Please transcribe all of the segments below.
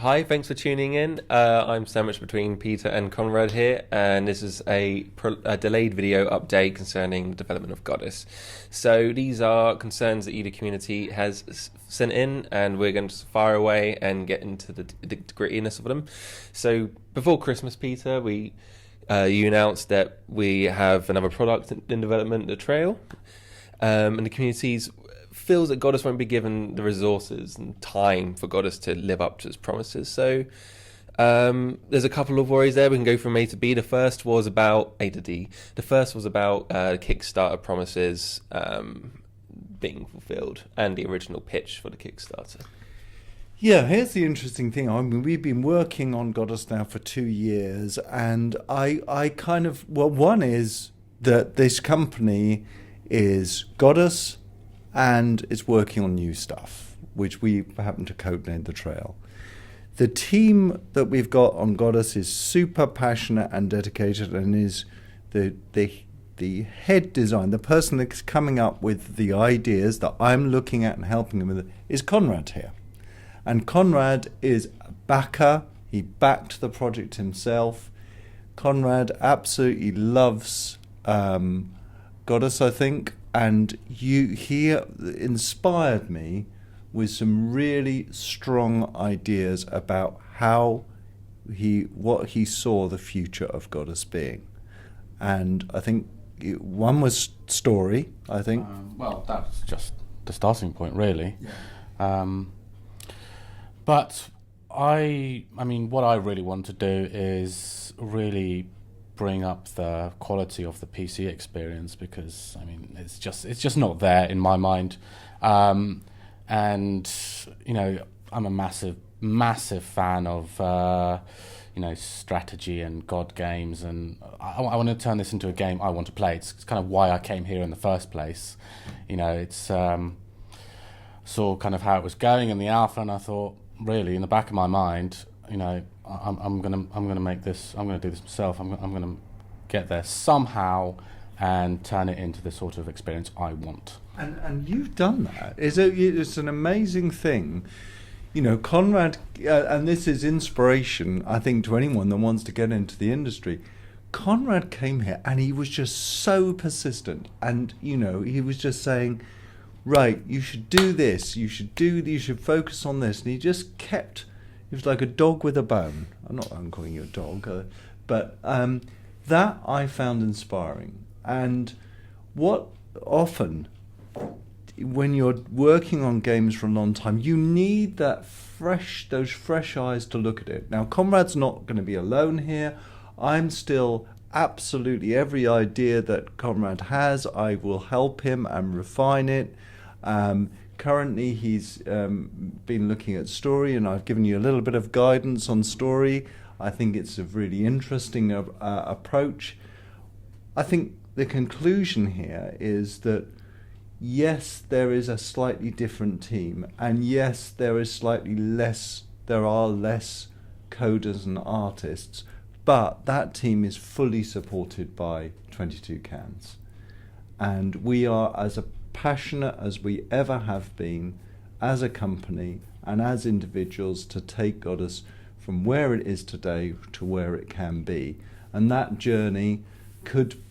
Hi, thanks for tuning in. I'm sandwiched between Peter and Conrad here, and this is a delayed video update concerning the development of Godus. So these are concerns that the community has sent in, and we're going to fire away and get into the grittiness of them. So before Christmas, Peter, you announced that we have another product in development, the Trail, and the community's feels that Godus won't be given the resources and time for Godus to live up to its promises. So there's a couple of worries there. We can go from A to B. The first was about A to D. The first was about Kickstarter promises being fulfilled and the original pitch for the Kickstarter. Yeah, here's the interesting thing. I mean, we've been working on Godus now for 2 years, and I kind of, well, one is that this company is Godus, and it's working on new stuff, which we happen to codename the Trail. The team that we've got on Godus is super passionate and dedicated, and is the head design, the person that's coming up with the ideas that I'm looking at and helping him with, is Conrad here. And Conrad is a backer. He backed the project himself. Conrad absolutely loves Godus, I think. And he inspired me with some really strong ideas about what he saw the future of Godus being. And I think one was story, I think. Well, that's just the starting point, really. Yeah. But I mean, what I really want to do is really bring up the quality of the PC experience, because I mean it's just not there in my mind, and you know, I'm a massive fan of strategy and God games, and I want to turn this into a game I want to play. It's kind of why I came here in the first place. You know, it's saw kind of how it was going in the alpha, and I thought, really, in the back of my mind, you know, I'm gonna make this. I'm gonna do this myself. I'm gonna get there somehow and turn it into the sort of experience I want. And you've done that. It's an amazing thing. You know, Conrad, and this is inspiration, I think, to anyone that wants to get into the industry. Conrad came here and he was just so persistent, and you know, he was just saying, right, you should do this. You should focus on this, and he just kept. He was like a dog with a bone. I'm calling you a dog, but that I found inspiring. And what often, when you're working on games for a long time, you need those fresh eyes to look at it. Now, Conrad's not going to be alone here. I'm still absolutely, every idea that Conrad has, I will help him and refine it. Currently, he's been looking at story, and I've given you a little bit of guidance on story. I think it's a really interesting approach. I think the conclusion here is that, yes, there is a slightly different team, and yes, there are less coders and artists, but that team is fully supported by 22 Cans. And we are as passionate as we ever have been as a company and as individuals to take Godus from where it is today to where it can be. And that journey could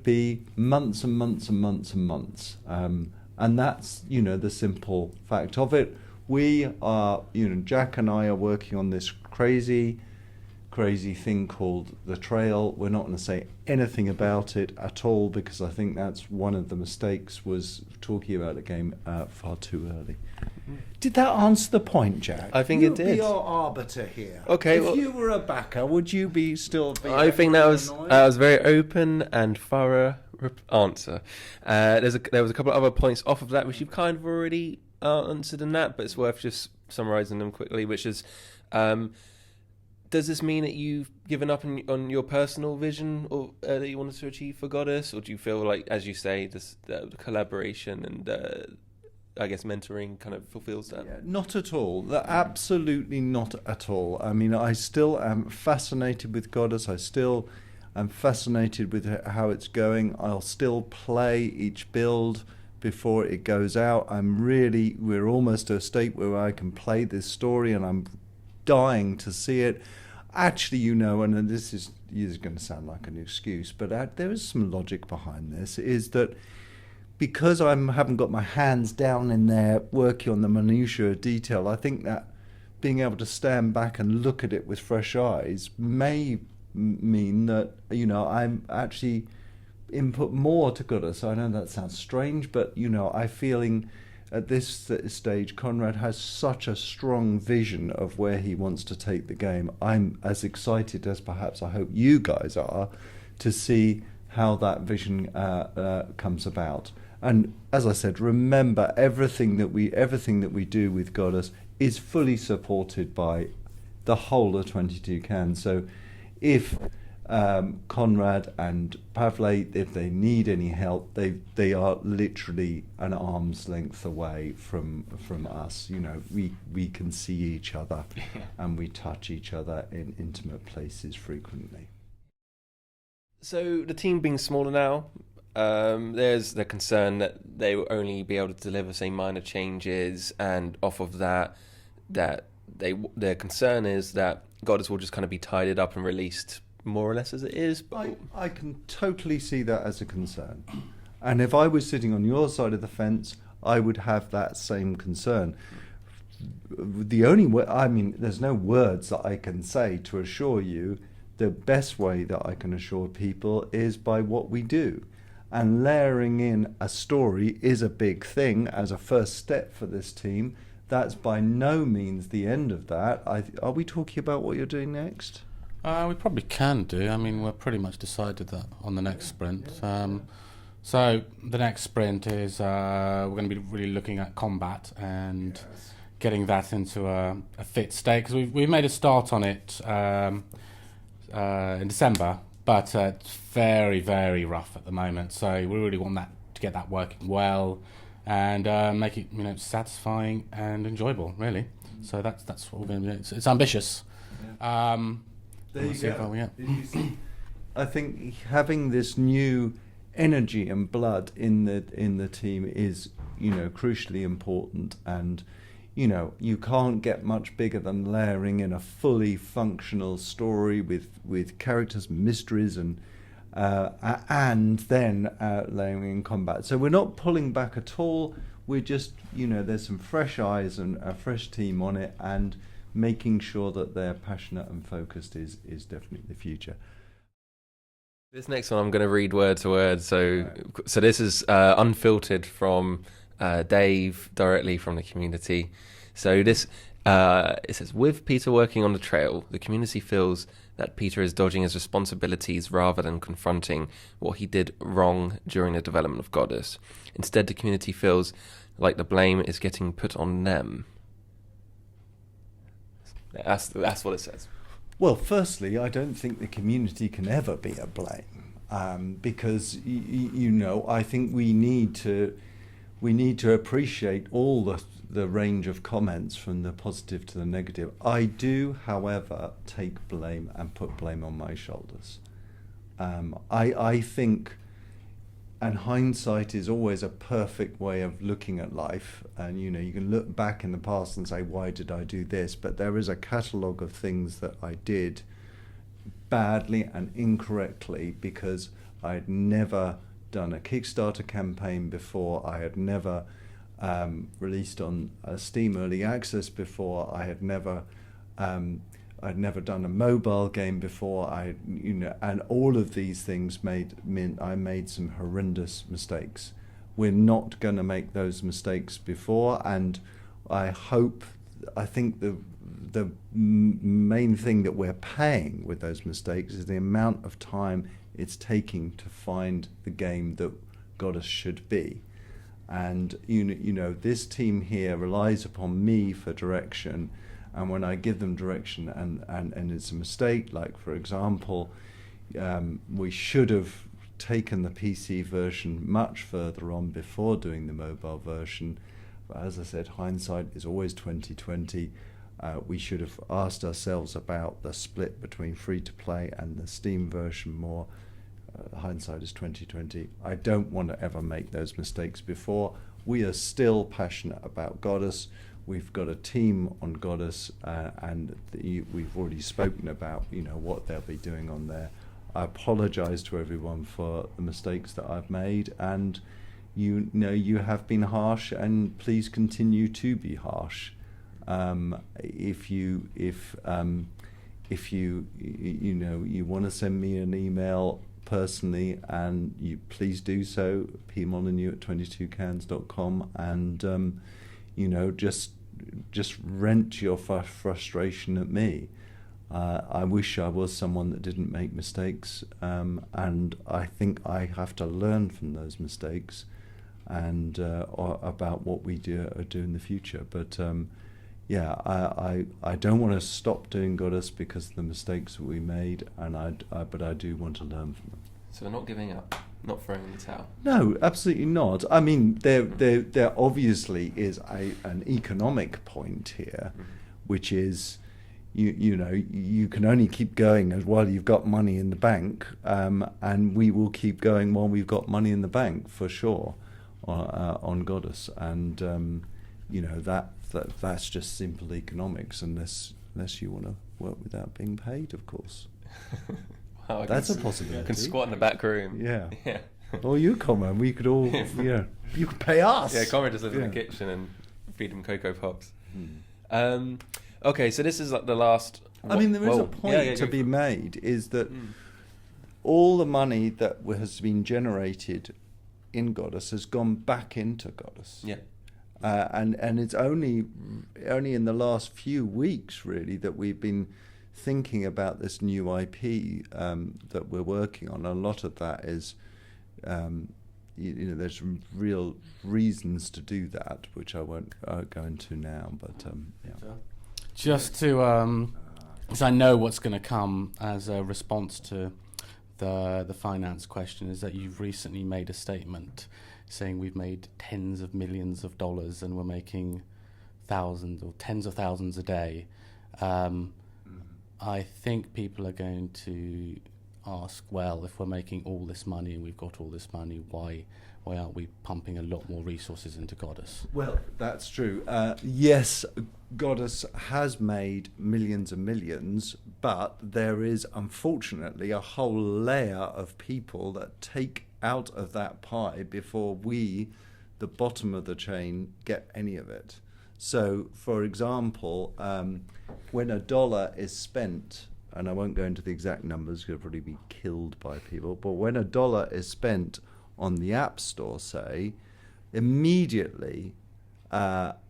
be months and months and months and months. And that's, you know, the simple fact of it. We are, you know, Jack and I are working on this crazy thing called the Trail. We're not going to say anything about it at all, because I think that's one of the mistakes, was talking about the game far too early. Did that answer the point, Jack? I think it did. You'd be our arbiter here. Okay. If you were a backer, would you still be? I think that was a very open and thorough answer. There was a couple of other points off of that which you've kind of already answered in that, but it's worth just summarising them quickly, which is. Does this mean that you've given up on your personal vision or that you wanted to achieve for Godus, or do you feel like, as you say, the collaboration and I guess mentoring kind of fulfills that? Yeah, not at all. Absolutely not at all. I mean, I still am fascinated with Godus. I still am fascinated with how it's going. I'll still play each build before it goes out. We're almost to a state where I can play this story, and I'm dying to see it. Actually, you know, and this is going to sound like an excuse, but there is some logic behind this, is that because I haven't got my hands down in there working on the minutiae of detail, I think that being able to stand back and look at it with fresh eyes may mean that, you know, I'm actually input more to Godus. I know that sounds strange, but, you know, I'm feeling at this stage Conrad has such a strong vision of where he wants to take the game. I'm as excited as perhaps I hope you guys are to see how that vision comes about. And as I said, remember, everything that we do with Godus is fully supported by the whole of 22 Cans. So if Conrad and Pavle, if they need any help, they are literally an arm's length away from us. You know, we can see each other and we touch each other in intimate places frequently. So the team being smaller now, there's the concern that they will only be able to deliver, say, minor changes, and off of that their concern is that Godus will just kind of be tidied up and released more or less as it is. But I can totally see that as a concern. And if I was sitting on your side of the fence, I would have that same concern. The only way, I mean, there's no words that I can say to assure you. The best way that I can assure people is by what we do. And layering in a story is a big thing as a first step for this team. That's by no means the end of that. Are we talking about what you're doing next? We probably can do. I mean, we're pretty much decided that on the next sprint. So the next sprint is we're going to be really looking at combat and getting that into a fit state, because we've made a start on it in December, but it's very, very rough at the moment. So we really want that to get that working well and make it, you know, satisfying and enjoyable, really. So that's what we're going to do. It's ambitious. There you go. Did you see? I think having this new energy and blood in the team is, you know, crucially important. And, you know, you can't get much bigger than layering in a fully functional story with characters, mysteries, and then layering in combat. So we're not pulling back at all. We're just, you know, there's some fresh eyes and a fresh team on it, and making sure that they're passionate and focused is definitely the future. This next one I'm going to read word to word. So this is unfiltered from Dave, directly from the community. So this it says, with Peter working on the trail, the community feels that Peter is dodging his responsibilities rather than confronting what he did wrong during the development of Godus. Instead, the community feels like the blame is getting put on them. That's what it says. Well, firstly, I don't think the community can ever be a blame, because you know, I think we need to appreciate all the range of comments, from the positive to the negative. I do, however, take blame and put blame on my shoulders. I think, and hindsight is always a perfect way of looking at life. And, you know, you can look back in the past and say, why did I do this? But there is a catalogue of things that I did badly and incorrectly, because I had never done a Kickstarter campaign before. I had never released on Steam Early Access before. I'd never done a mobile game before. And all of these things meant I made some horrendous mistakes. We're not going to make those mistakes before, and I think the main thing that we're paying with those mistakes is the amount of time it's taking to find the game that Godus should be. And you know, this team here relies upon me for direction. And when I give them direction and it's a mistake, like, for example, we should have taken the PC version much further on before doing the mobile version. But as I said, hindsight is always 2020. We should have asked ourselves about the split between free-to-play and the Steam version more. Hindsight is 2020. I don't want to ever make those mistakes before. We are still passionate about Godus. We've got a team on Godus, and we've already spoken about, what they'll be doing on there. I apologise to everyone for the mistakes that I've made, and you have been harsh, and please continue to be harsh. If you want to send me an email personally, and you please do so, pmolyneux@22cans.com, and just rent your frustration at me. I wish I was someone that didn't make mistakes, and I think I have to learn from those mistakes, and about what we do in the future. But I don't want to stop doing Godus because of the mistakes that we made, and but I do want to learn from them. So we're not giving up, not throwing in the towel. No, absolutely not. I mean, there obviously is an economic point here, which is, you can only keep going as while you've got money in the bank, and we will keep going while we've got money in the bank for sure, on Godus, and that's just simple economics, unless you want to work without being paid, of course. Well, that's a possibility. You can squat in the back room. Yeah. Yeah. Or you, Conrad, we could all, you could pay us. Yeah, Conrad just lives in the kitchen and feed him Cocoa Pops. Okay, so this is like the last... I mean, there is a point to be made, is that all the money that has been generated in Godus has gone back into Godus. Yeah. And it's only in the last few weeks, really, that we've been thinking about this new IP that we're working on. A lot of that is, there's real reasons to do that, which I won't go into now. But just to, because I know what's going to come as a response to the finance question, is that you've recently made a statement saying we've made tens of millions of dollars and we're making thousands or tens of thousands a day. I think people are going to ask, well, if we're making all this money and we've got all this money, why aren't we pumping a lot more resources into Godus? Well, that's true. Yes, Godus has made millions and millions, but there is unfortunately a whole layer of people that take out of that pie before we, the bottom of the chain, get any of it. So, for example, when $1 is spent, and I won't go into the exact numbers, you'll probably be killed by people, but when $1 is spent on the App Store, say, immediately, Apple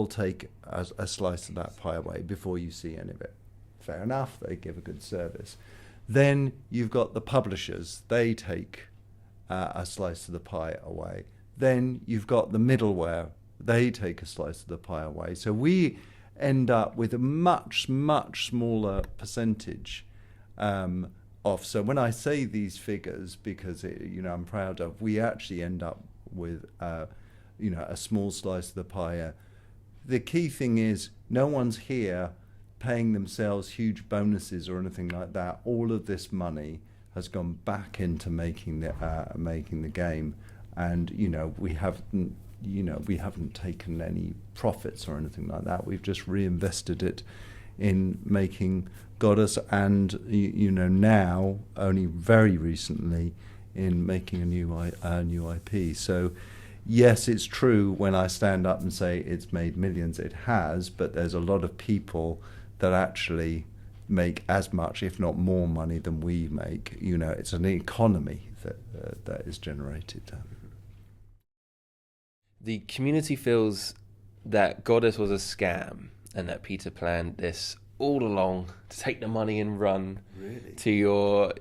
take a slice of that pie away before you see any of it. Fair enough, they give a good service. Then you've got the publishers, they take a slice of the pie away. Then you've got the middleware, they take a slice of the pie away. So we end up with a much, much smaller percentage off. So when I say these figures, because I'm proud of, we actually end up with a small slice of the pie. The key thing is no one's here paying themselves huge bonuses or anything like that. All of this money has gone back into making the game, and we haven't taken any profits or anything like that. We've just reinvested it in making Godus, and now only very recently in making a new IP. So yes, it's true when I stand up and say it's made millions. It has, but there's a lot of people that actually make as much, if not more, money than we make. It's an economy that is generated. The community feels that Godus was a scam and that Peter planned this all along to take the money and run to your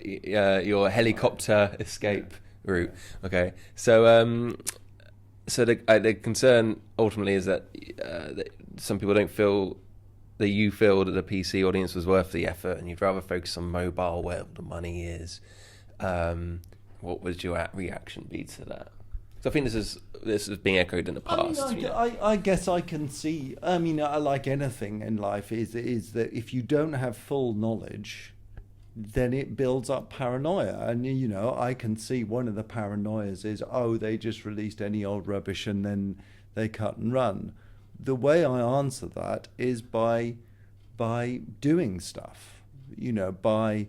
helicopter escape route. Okay, so the concern ultimately is that some people don't feel that you feel that the PC audience was worth the effort, and you'd rather focus on mobile where the money is. What would your reaction be to that? So I think this is being echoed in the past. I guess I can see. I mean, like anything in life, is that if you don't have full knowledge, then it builds up paranoia. And I can see one of the paranoias is, they just released any old rubbish and then they cut and run. the way I answer that is by doing stuff, by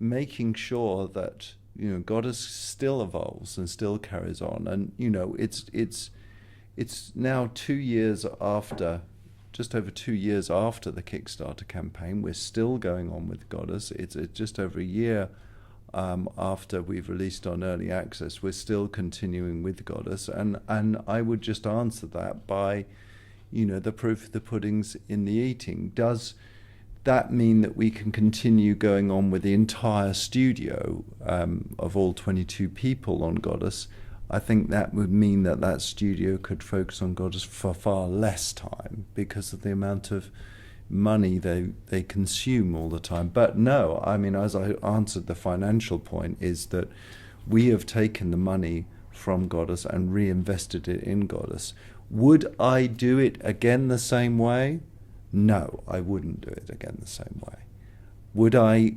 making sure that Godus still evolves and still carries on. And it's now 2 years after, just over 2 years after the Kickstarter campaign. We're still going on with Godus. It's just over a year after we've released on early access. We're still continuing with Godus, and I would just answer that by, the proof of the pudding's in the eating. Does that mean that we can continue going on with the entire studio of all 22 people on Godus? I think that would mean that studio could focus on Godus for far less time because of the amount of money they consume all the time. But no, I mean, as I answered, the financial point is that we have taken the money from Godus and reinvested it in Godus. Would I do it again the same way? No, I wouldn't do it again the same way. Would I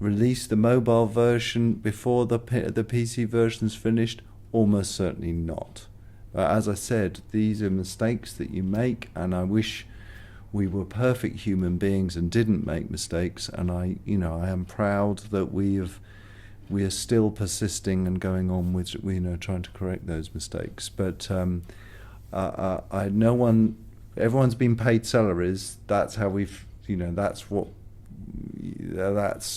release the mobile version before the PC version's finished? Almost certainly not. As I said, these are mistakes that you make, and I wish we were perfect human beings and didn't make mistakes. And I am proud that we are still persisting and going on with trying to correct those mistakes. But everyone's been paid salaries. That's how we've that's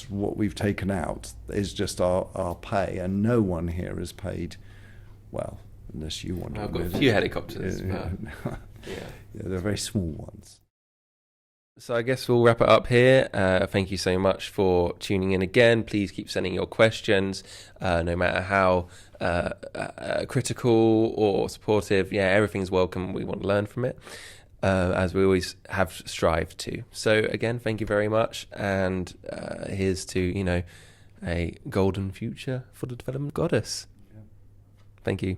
what we've taken out, is just our pay, and no one here is paid. Well, unless you want to. I've got a few helicopters. Yeah, they're very small ones. So I guess we'll wrap it up here. Thank you so much for tuning in again. Please keep sending your questions, no matter how critical or supportive. Yeah, everything's welcome. We want to learn from it, as we always have strived to. So again, thank you very much, and here's to a golden future for the development of Godus. Thank you.